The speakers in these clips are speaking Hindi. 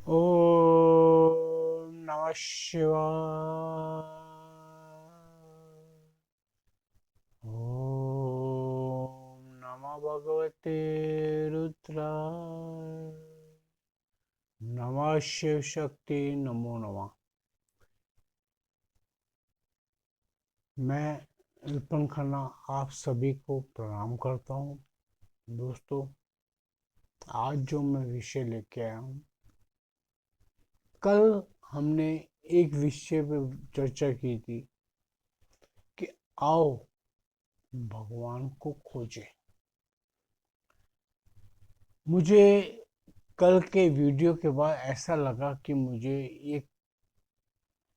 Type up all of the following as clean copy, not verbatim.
ओम नमः शिवाय। ओम नमः भगवते रुद्राय। नमः शिव शक्ति नमो नमः। मैं विपिन खन्ना आप सभी को प्रणाम करता हूँ। दोस्तों, आज जो मैं विषय लेके आया हूँ, कल हमने एक विषय पे चर्चा की थी कि आओ भगवान को खोजें। मुझे कल के वीडियो के बाद ऐसा लगा कि मुझे ये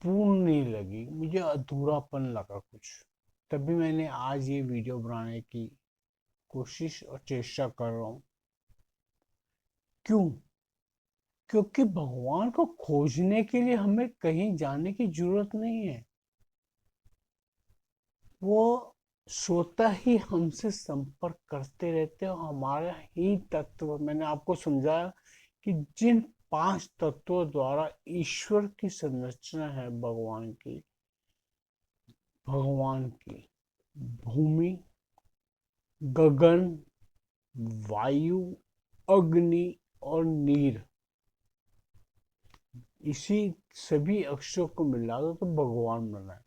पूर्ण नहीं लगी, मुझे अधूरापन लगा कुछ। तभी मैंने आज ये वीडियो बनाने की कोशिश और चेष्टा कर रहा हूँ। क्यों? क्योंकि भगवान को खोजने के लिए हमें कहीं जाने की जरूरत नहीं है। वो स्वतः ही हमसे संपर्क करते रहते हैं। हमारा ही तत्व, मैंने आपको समझाया कि जिन 5 तत्वों द्वारा ईश्वर की संरचना है, भगवान की भूमि, गगन, वायु, अग्नि और नीर, इसी सभी अक्षरों को मिला दो तो भगवान बना है।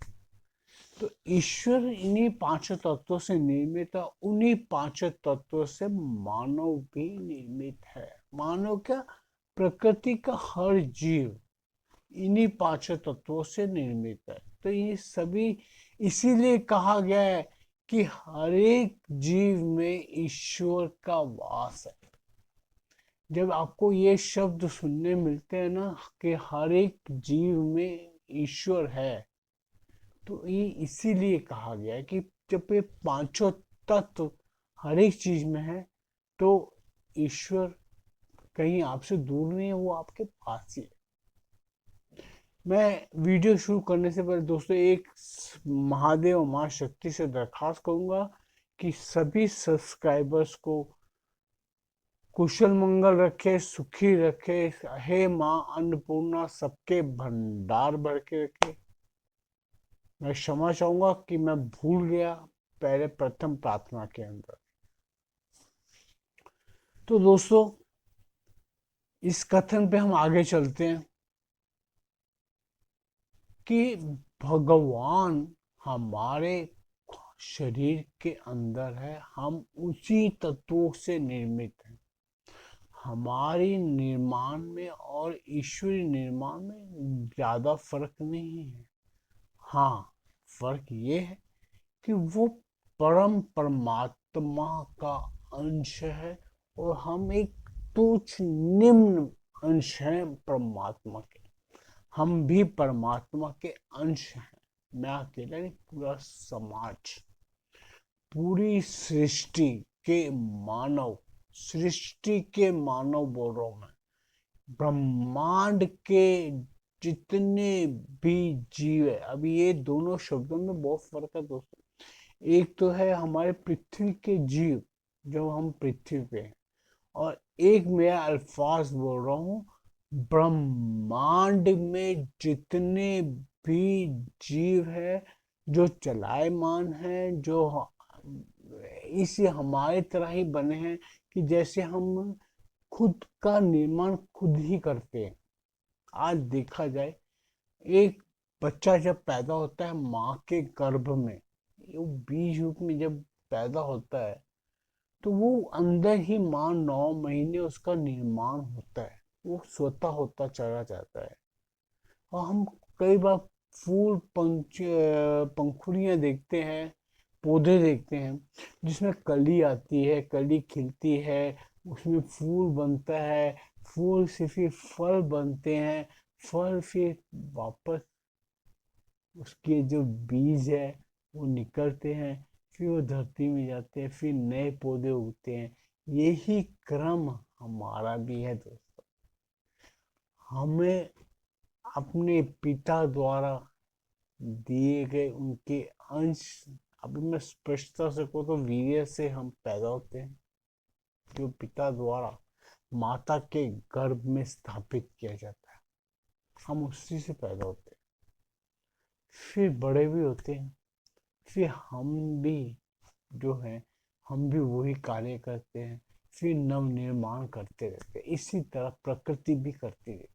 तो ईश्वर इन्हीं 5 तत्वों से निर्मित है। उन्हीं 5 तत्वों से मानव भी निर्मित है। मानव क्या, प्रकृति का हर जीव इन्हीं 5 तत्वों से निर्मित है। तो ये सभी, इसीलिए कहा गया है कि हर एक जीव में ईश्वर का वास है। जब आपको ये शब्द सुनने मिलते हैं ना कि हर एक जीव में ईश्वर है, तो ये इसीलिए कहा गया है कि जब ये 5 तत्व हर एक चीज में है, तो ईश्वर कहीं आपसे दूर नहीं है, वो आपके पास ही है। मैं वीडियो शुरू करने से पहले दोस्तों एक महादेव और माँ शक्ति से दरखास्त करूंगा कि सभी सब्सक्राइबर्स को कुशल मंगल रखे, सुखी रखे। हे माँ अन्नपूर्णा सबके भंडार भर के रखे। मैं क्षमा चाहूंगा कि मैं भूल गया पहले प्रथम प्रार्थना के अंदर। तो दोस्तों, इस कथन पे हम आगे चलते हैं कि भगवान हमारे शरीर के अंदर है। हम उसी तत्वों से निर्मित हैं। हमारी निर्माण में और ईश्वरी निर्माण में ज्यादा फर्क नहीं है। हाँ, फर्क ये है कि वो परम परमात्मा का अंश है और हम एक तुच्छ निम्न अंश हैं परमात्मा के। हम भी परमात्मा के अंश हैं। मैं अकेला नहीं, पूरा समाज, पूरी सृष्टि के मानव बोल रहा हूं मैं। ब्रह्मांड के जितने भी जीव है, अभी ये दोनों शब्दों में बहुत फर्क है दोस्तों। एक तो है हमारे पृथ्वी के जीव, जो हम पृथ्वी पे हैं, और एक मैं अल्फाज बोल रहा हूँ, ब्रह्मांड में जितने भी जीव है, जो चलायमान है, जो इसी हमारे तरह ही बने हैं, कि जैसे हम खुद का निर्माण खुद ही करते हैं। आज देखा जाए, एक बच्चा जब पैदा होता है माँ के गर्भ में, वो बीज रूप में जब पैदा होता है, तो वो अंदर ही माँ 9 महीने उसका निर्माण होता है। वो स्वतः होता चला जाता है। और हम कई बार फूल पंखुड़ियाँ देखते हैं, पौधे देखते हैं, जिसमें कली आती है, कली खिलती है, उसमें फूल बनता है, फूल से फिर फल बनते हैं, फल फिर वापस उसके जो बीज है वो निकलते हैं, फिर वो धरती में जाते हैं, फिर नए पौधे उगते हैं। यही क्रम हमारा भी है दोस्तों। हमें अपने पिता द्वारा दिए गए उनके अंश, अभी मैं स्पष्टता से कहूँ तो वीर्य से हम पैदा होते हैं, जो पिता द्वारा माता के गर्भ में स्थापित किया जाता है। हम उसी से पैदा होते हैं, फिर बड़े भी होते हैं, फिर हम भी जो है, हम भी वही कार्य करते हैं, फिर नव निर्माण करते रहते हैं। इसी तरह प्रकृति भी करती रहती है।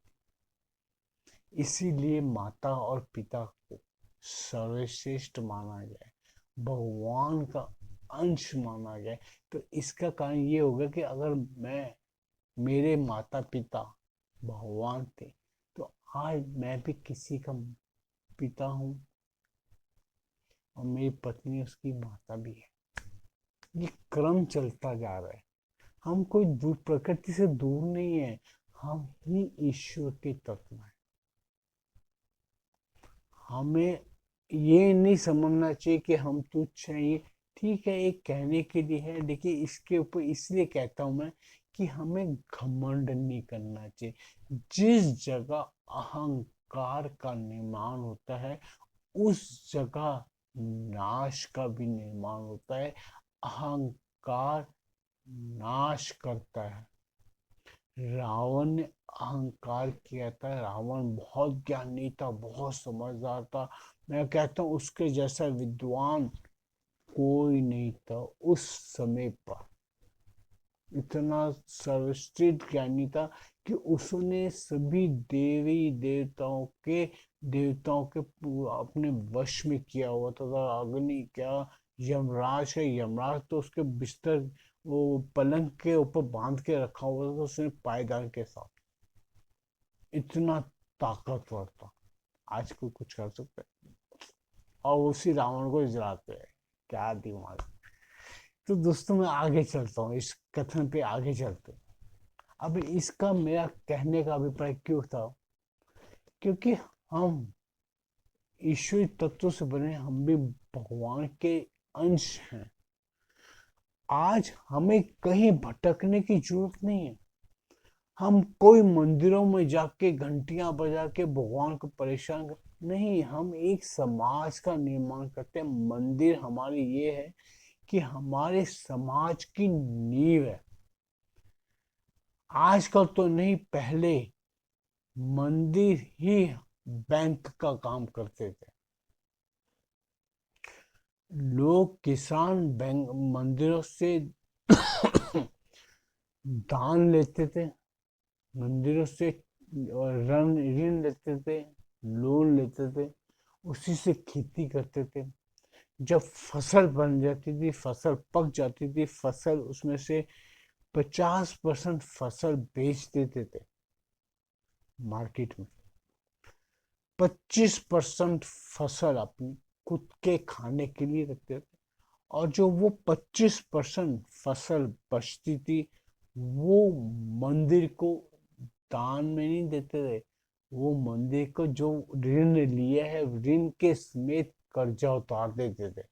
इसीलिए माता और पिता को सर्वश्रेष्ठ माना गया है, भगवान का अंश माना गया है। तो इसका कारण ये होगा कि अगर मेरे माता पिता भगवान थे, तो आज मैं भी किसी का पिता हूँ, और मेरी पत्नी उसकी माता भी है। ये क्रम चलता जा रहा है। हम कोई दूर प्रकृति से दूर नहीं है, हम ही ईश्वर के तत्व हैं। हमें ये नहीं समझना चाहिए कि हम तुच्छ हैं। ये ठीक है, एक कहने के लिए है। देखिए, इसके ऊपर इसलिए कहता हूं मैं कि हमें घमंड नहीं करना चाहिए। जिस जगह अहंकार का निर्माण होता है, उस जगह नाश का भी निर्माण होता है। अहंकार नाश करता है। रावण ने अहंकार किया था। रावण बहुत ज्ञानी था, बहुत समझदार था। मैं कहता हूँ उसके जैसा विद्वान कोई नहीं था उस समय पर। इतना सर्वश्रेष्ठ ज्ञानी था कि उसने सभी देवताओं के अपने वश में किया हुआ था। अग्नि क्या, यमराज है, यमराज तो उसके बिस्तर, वो पलंग के ऊपर बांध के रखा हुआ था उसने पायदान के साथ। इतना ताकतवर था। आज कोई कुछ कर सकता है? और उसी रावण को जलाते हैं। क्या दिमाग! तो दोस्तों, मैं आगे चलता हूँ, इस कथन पे आगे चलते हैं। अब इसका मेरा कहने का अभिप्राय क्यों था? क्योंकि हम ईश्वरी तत्व से बने, हम भी भगवान के अंश हैं। आज हमें कहीं भटकने की जरूरत नहीं है। हम कोई मंदिरों में जाके घंटियां बजा के भगवान को परेशान कर नहीं, हम एक समाज का निर्माण करते हैं। मंदिर हमारी ये है कि हमारे समाज की नींव है। आजकल तो नहीं, पहले मंदिर ही बैंक का काम करते थे। लोग, किसान बैंक मंदिरों से दान लेते थे, मंदिरों से ऋण ऋण लेते थे, लोन लेते थे, उसी से खेती करते थे। जब फसल बन जाती थी, फसल पक जाती थी, फसल उसमें से 50% फसल बेच देते थे मार्केट में। 25% फसल अपनी खुद के खाने के लिए रखते थे। और जो वो 25% फसल बचती थी, वो मंदिर को दान में नहीं देते थे। वो मंदिर को जो ऋण लिया है, ऋण के समेत कर्जा उतार देते थे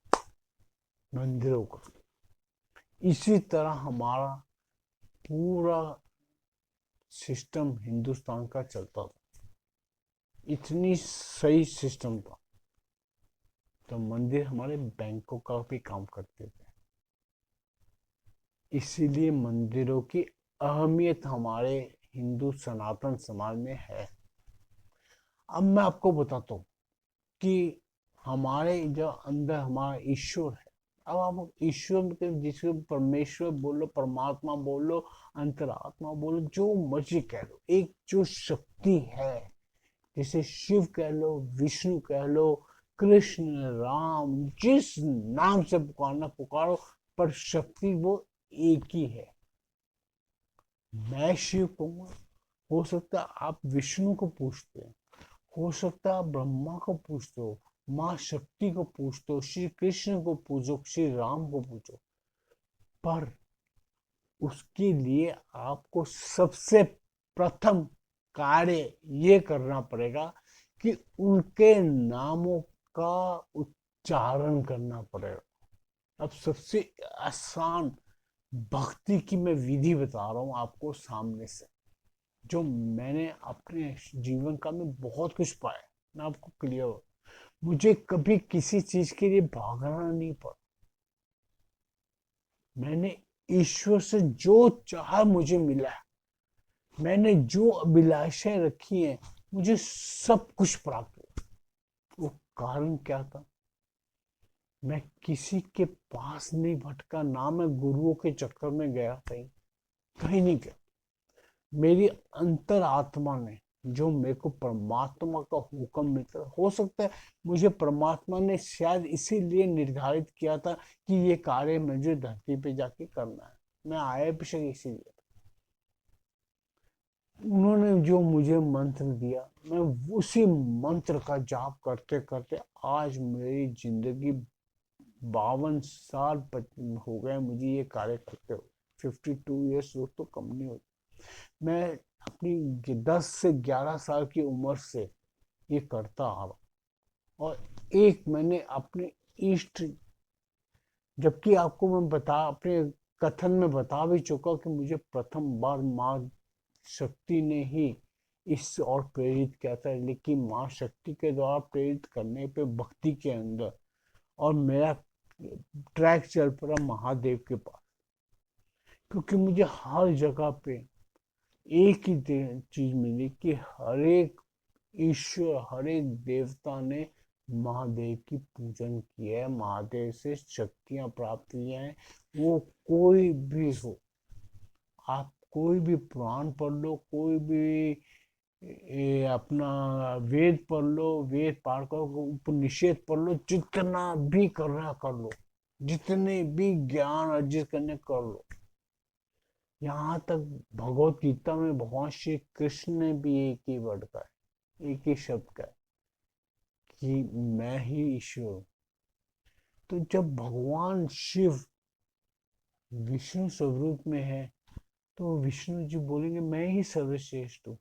मंदिरों को। इसी तरह हमारा पूरा सिस्टम हिंदुस्तान का चलता था। इतनी सही सिस्टम था। तो मंदिर हमारे बैंकों का भी काम करते थे। इसीलिए मंदिरों की अहमियत हमारे हिंदू सनातन समाज में है। अब मैं आपको बताता हूँ कि हमारे जो अंदर हमारा ईश्वर है। अब आप ईश्वर के, जिसको परमेश्वर बोलो, परमात्मा बोलो, अंतरात्मा बोलो, जो मर्जी कह लो, एक जो शक्ति है, जैसे शिव कह लो, विष्णु कह लो, कृष्ण, राम, जिस नाम से पुकारना पुकारो, पर शक्ति वो एक ही है। मैं शिव कहूंगा, हो सकता है आप विष्णु को पूछते हैं, हो सकता है आप ब्रह्मा को पूछते हो, माँ शक्ति को पूछते हो, श्री कृष्ण को पूछो, श्री राम को पूछो। पर उसके लिए आपको सबसे प्रथम कार्य ये करना पड़ेगा कि उनके नामों का उच्चारण करना पड़ेगा। अब सबसे आसान भक्ति की मैं विधि बता रहा हूं आपको सामने से, जो मैंने अपने जीवन का में बहुत कुछ पाया। मैं आपको क्लियर हो, मुझे कभी किसी चीज के लिए भागना नहीं पड़ा। मैंने ईश्वर से जो चाहा मुझे मिला। मैंने जो अभिलाषाएं रखी हैं, मुझे सब कुछ प्राप्त हुआ। वो कारण क्या था? मैं किसी के पास नहीं भटका, ना मैं गुरुओं के चक्कर में गया, कहीं कहीं नहीं गया। मेरी अंतर आत्मा ने, जो मेरे को परमात्मा का हुक्म मिलता, हो सकता है मुझे परमात्मा ने शायद इसीलिए निर्धारित किया था कि ये कार्य मुझे धरती पे जाके करना है। मैं आया भी शायद इसीलिए। उन्होंने जो मुझे मंत्र दिया, मैं उसी मंत्र का जाप करते करते आज मेरी जिंदगी 52 साल हो गए मुझे ये कार्य करते हो। 52 ईयर्स तो कम नहीं होते। मैं अपनी 10 से 11 साल की उम्र से ये करता आ रहा। और एक मैंने अपने इष्ट, जबकि आपको मैं बता अपने कथन में बता भी चुका कि मुझे प्रथम बार माँ शक्ति ने ही इस और प्रेरित किया था, लेकिन माँ शक्ति के द्वारा प्रेरित करने पे भक्ति के अंदर, और मेरा ट्रैक चल पड़ा महादेव के पास। क्योंकि मुझे हर जगह पे एक ही चीज मिली कि हर एक ईश्वर, हर एक देवता ने महादेव की पूजन की है, महादेव से शक्तियां प्राप्त की हैं। वो कोई भी हो, आप कोई भी पुराण पढ़ लो, कोई भी अपना वेद पढ़ लो, वेद पाठ करो, उपनिषद पढ़ लो, जितना भी करना कर लो, जितने भी ज्ञान अर्जित करने कर लो। यहाँ तक भगवत गीता में भगवान श्री कृष्ण ने भी एक ही वर्ड का है, एक ही शब्द का है कि मैं ही ईश्वर हूँ। तो जब भगवान शिव विष्णु स्वरूप में है, तो विष्णु जी बोलेंगे मैं ही सर्वश्रेष्ठ हूँ,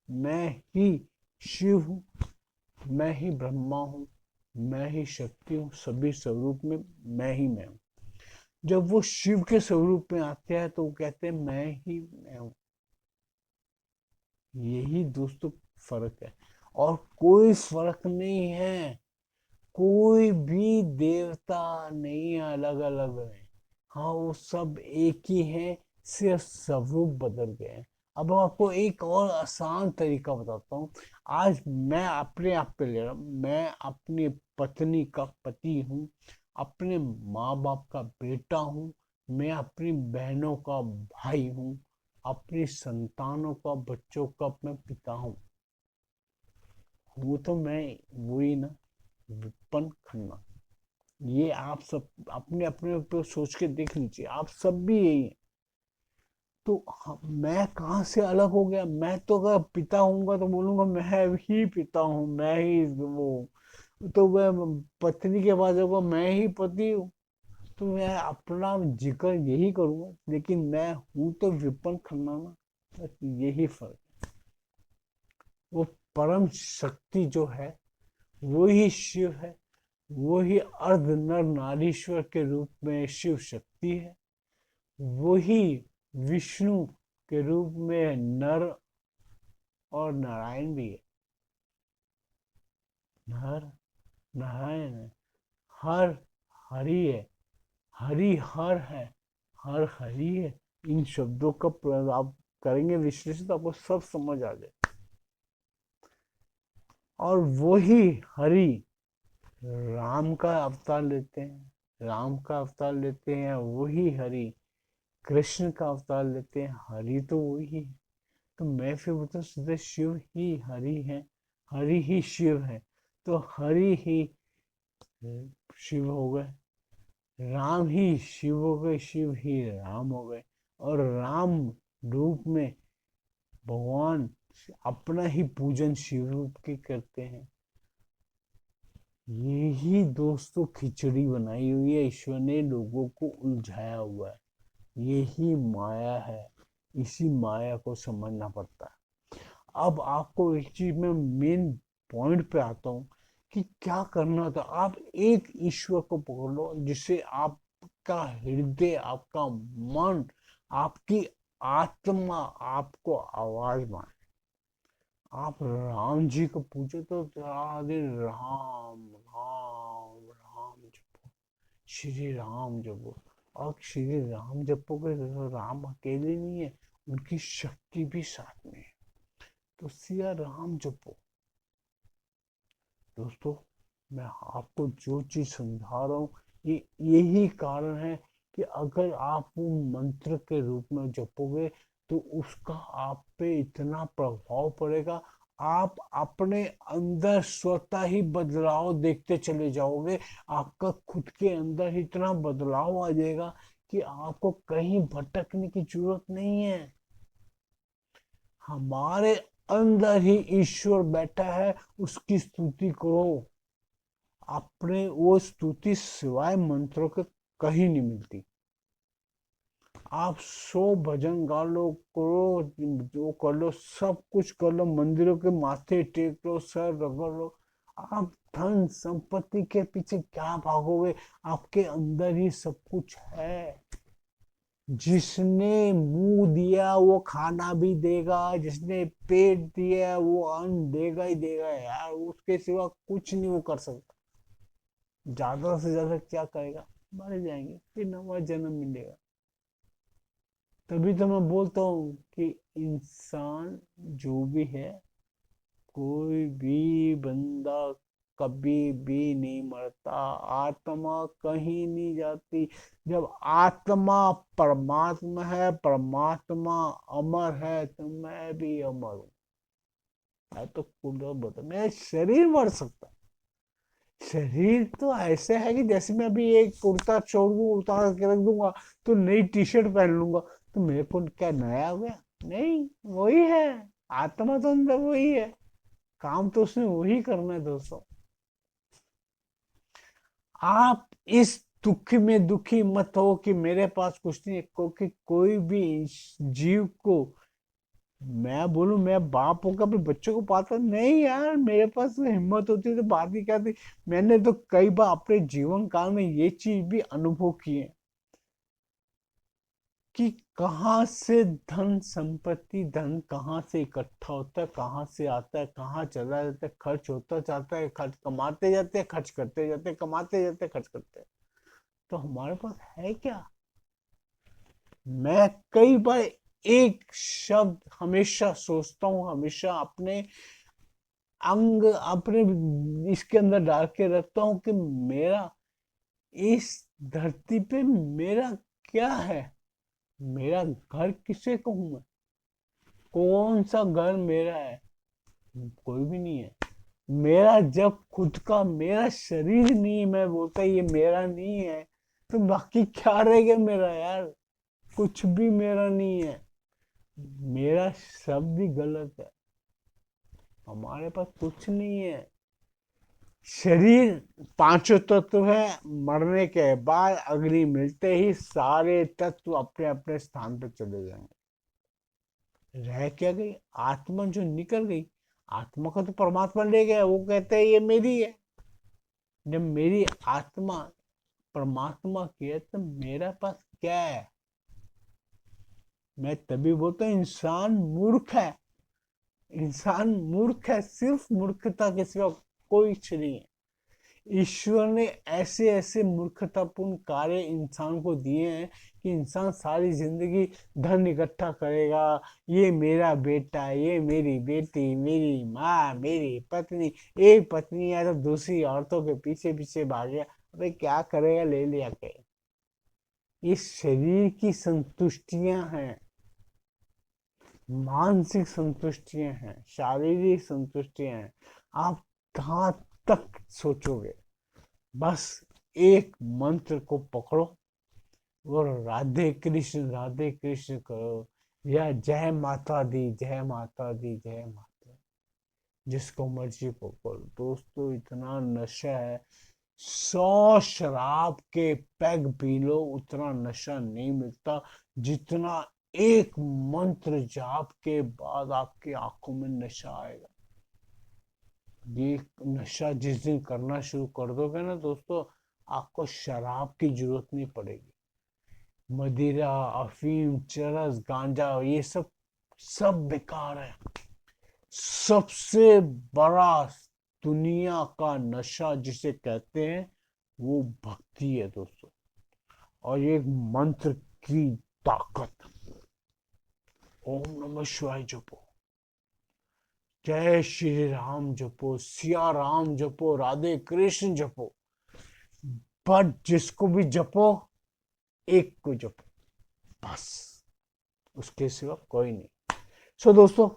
मैं ही शिव हूँ, मैं ही ब्रह्मा हूँ, मैं ही शक्ति हूँ, सभी स्वरूप में मैं ही मैं हूँ। जब वो शिव के स्वरूप में आते हैं तो वो कहते हैं मैं ही मैं हूँ। यही दोस्तों फर्क है, और कोई फर्क नहीं है। कोई भी देवता नहीं अलग अलग है। हाँ, वो सब एक ही है, सिर्फ स्वरूप बदल गए हैं। अब आपको एक और आसान तरीका बताता हूँ। आज मैं अपने आप पे ले रहा हूँ, मैं अपनी पत्नी का पति हूँ, अपने माँ बाप का बेटा हूँ, मैं अपनी बहनों का भाई हूँ, अपनी संतानों का, बच्चों का मैं पिता हूँ। वो तो मैं वही ना, विपन खन्ना। ये आप सब अपने अपने ऊपर सोच के देख लीजिए, आप सब भी यही है। तो मैं कहाँ से अलग हो गया? मैं तो अगर पिता हूँगा तो बोलूंगा मैं ही पिता हूँ, मैं ही वो हूँ। तो मैं पत्नी के पास जाऊंगा मैं ही पति हूँ, तो मैं अपना जिक्र यही करूंगा, लेकिन मैं हूँ तो विपन खन्ना ना। बस यही फर्क। वो परम शक्ति जो है, वो ही शिव है। वो ही अर्ध नर नारीश्वर के रूप में शिव शक्ति है। वो ही विष्णु के रूप में नर और नारायण भी है। नर नारायण है, हर हरि है, हरि हर है, हर हरि है। इन शब्दों का आप करेंगे विश्लेषण तो आपको सब समझ आ जाए। और वही हरि राम का अवतार लेते हैं, राम का अवतार लेते हैं, वही हरि कृष्ण का अवतार लेते हैं। हरि तो वही है। तो मैं फिर बोलता सीधे शिव ही हरि है, हरि ही शिव है। तो हरि ही शिव हो गए, राम ही शिव हो गए, शिव ही राम हो गए। और राम रूप में भगवान अपना ही पूजन शिव रूप के करते हैं। यही दोस्तों खिचड़ी बनाई हुई है, ईश्वर ने लोगों को उलझाया हुआ है। यही माया है, इसी माया को समझना पड़ता है। अब आपको एक चीज में मेन पॉइंट पे आता हूँ कि क्या करना था। आप एक ईश्वर को पकड़ लो जिसे आपका हृदय, आपका मन, आपकी आत्मा आपको आवाज मारे। आप राम जी को पूछो तो सारा दिन राम राम राम जपो, श्री राम जपो। और श्री राम जपोगे तो राम अकेले नहीं है, उनकी शक्ति भी साथ में है। तो सिया राम जपो दोस्तों। मैं आपको जो चीज समझा रहा हूँ, ये यही कारण है कि अगर आप वो मंत्र के रूप में जपोगे तो उसका आप पे इतना प्रभाव पड़ेगा, आप अपने अंदर स्वतः ही बदलाव देखते चले जाओगे। आपका खुद के अंदर इतना बदलाव आ जाएगा कि आपको कहीं भटकने की जरूरत नहीं है। हमारे अंदर ही ईश्वर बैठा है, उसकी स्तुति करो। अपने वो स्तुति सिवाय मंत्रों के कहीं नहीं मिलती। आप 100 भजन गा लो, करो जो कर लो, सब कुछ कर लो, मंदिरों के माथे टेक लो, सर रगड़ लो, आप धन संपत्ति के पीछे क्या भागोगे? आपके अंदर ही सब कुछ है। जिसने मुंह दिया वो खाना भी देगा, जिसने पेट दिया वो अन्न देगा ही देगा यार, उसके सिवा कुछ नहीं वो कर सकता। ज्यादा से ज्यादा क्या करेगा? मर जाएंगे, फिर नवा जन्म मिलेगा। तभी तो मैं बोलता हूँ कि इंसान जो भी है, कोई भी बंदा कभी भी नहीं मरता, आत्मा कहीं नहीं जाती। जब आत्मा परमात्मा है, परमात्मा अमर है, तो मैं भी अमर हूँ। मैं तो खुद बता, मेरा शरीर मर सकता, शरीर तो ऐसे है कि जैसे मैं अभी एक कुर्ता छोड़ दूँ, उतार के रख दूंगा, तो नई टी शर्ट पहन लूंगा, तो मेरे को क्या नया हो गया? नहीं, वही है। आत्मा तो अंदर वही है, काम तो उसने वही करना है दोस्तों। आप इस दुख में दुखी मत हो कि मेरे पास कुछ नहीं है, क्योंकि कोई भी जीव को, मैं बोलूं मैं बाप होकर अपने बच्चों को पालता नहीं यार, मेरे पास तो हिम्मत होती तो बात ही क्या थी। मैंने तो कई बार अपने जीवन काल में ये चीज भी अनुभव की है कि कहाँ से धन संपत्ति, धन कहाँ से इकट्ठा होता है, कहाँ से आता है, कहाँ चला जाता है, खर्च होता जाता है, खर्च कमाते जाते हैं, खर्च करते जाते हैं, कमाते जाते हैं, खर्च करते हैं। तो हमारे पास है क्या? मैं कई बार एक शब्द हमेशा सोचता हूँ, हमेशा अपने अंग, अपने इसके अंदर डाल के रखता हूँ कि मेरा इस धरती पे मेरा क्या है? मेरा घर किसे कहूँ मैं? कौन सा घर मेरा है? कोई भी नहीं है। मेरा जब खुद का मेरा शरीर नहीं, मैं बोलता ये मेरा नहीं है, तो बाकी क्या रह गया मेरा यार? कुछ भी मेरा नहीं है। मेरा शब्द ही गलत है। हमारे पास कुछ नहीं है। शरीर पांचों तत्व है, मरने के बाद अग्नि मिलते ही सारे तत्व अपने अपने स्थान पर चले जाएंगे। रह क्या गई? आत्मा जो निकल गई, आत्मा को तो परमात्मा ले गया, वो कहते हैं ये मेरी है। जब मेरी आत्मा परमात्मा की है तो मेरा पास क्या है? मैं तभी बोलता हूँ इंसान मूर्ख है। इंसान मूर्ख है, सिर्फ मूर्खता के सिवा कोई कुछ नहीं है। ईश्वर ने ऐसे ऐसे मूर्खतापूर्ण कार्य इंसान को दिए हैं कि इंसान सारी जिंदगी धन इकट्ठा करेगा, ये मेरा बेटा, ये मेरी बेटी, मेरी माँ, मेरी पत्नी, एक पत्नी है तो दूसरी औरतों के पीछे पीछे भाग गया। अबे क्या करेगा ले लिया के? ये शरीर की संतुष्टियां हैं, मानसिक संतुष्टियां हैं, शारीरिक संतुष्टियां हैं। आप कहाँ तक सोचोगे? बस एक मंत्र को पकड़ो और राधे कृष्ण करो, या जय माता दी, जय माता दी, जय माता दी। जिसको मर्जी पकड़ो दोस्तों, इतना नशा है। 100 शराब के पैग पी लो, उतना नशा नहीं मिलता जितना एक मंत्र जाप के बाद आपकी आंखों में नशा आएगा। ये नशा जिस दिन करना शुरू कर दोगे ना दोस्तों, आपको शराब की जरूरत नहीं पड़ेगी। मदिरा, अफीम, चरस, गांजा, ये सब सब बेकार है। सबसे बड़ा दुनिया का नशा जिसे कहते हैं वो भक्ति है दोस्तों, और ये मंत्र की ताकत। ओम नमः शिवाय जपो, जय श्री राम जपो, सिया राम जपो, राधे कृष्ण जपो, बट जिसको भी जपो एक को जपो, बस, उसके सिवा कोई नहीं। सो दोस्तों,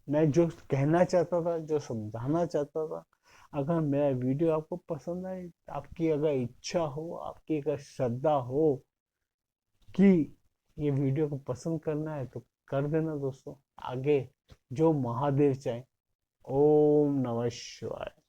मैं जो कहना चाहता था, जो समझाना चाहता था, अगर मेरा वीडियो आपको पसंद आए, आपकी अगर इच्छा हो, आपकी अगर श्रद्धा हो कि ये वीडियो को पसंद करना है, तो कर देना दोस्तों। आगे जो महादेव चाहे। ओम नमः शिवाय।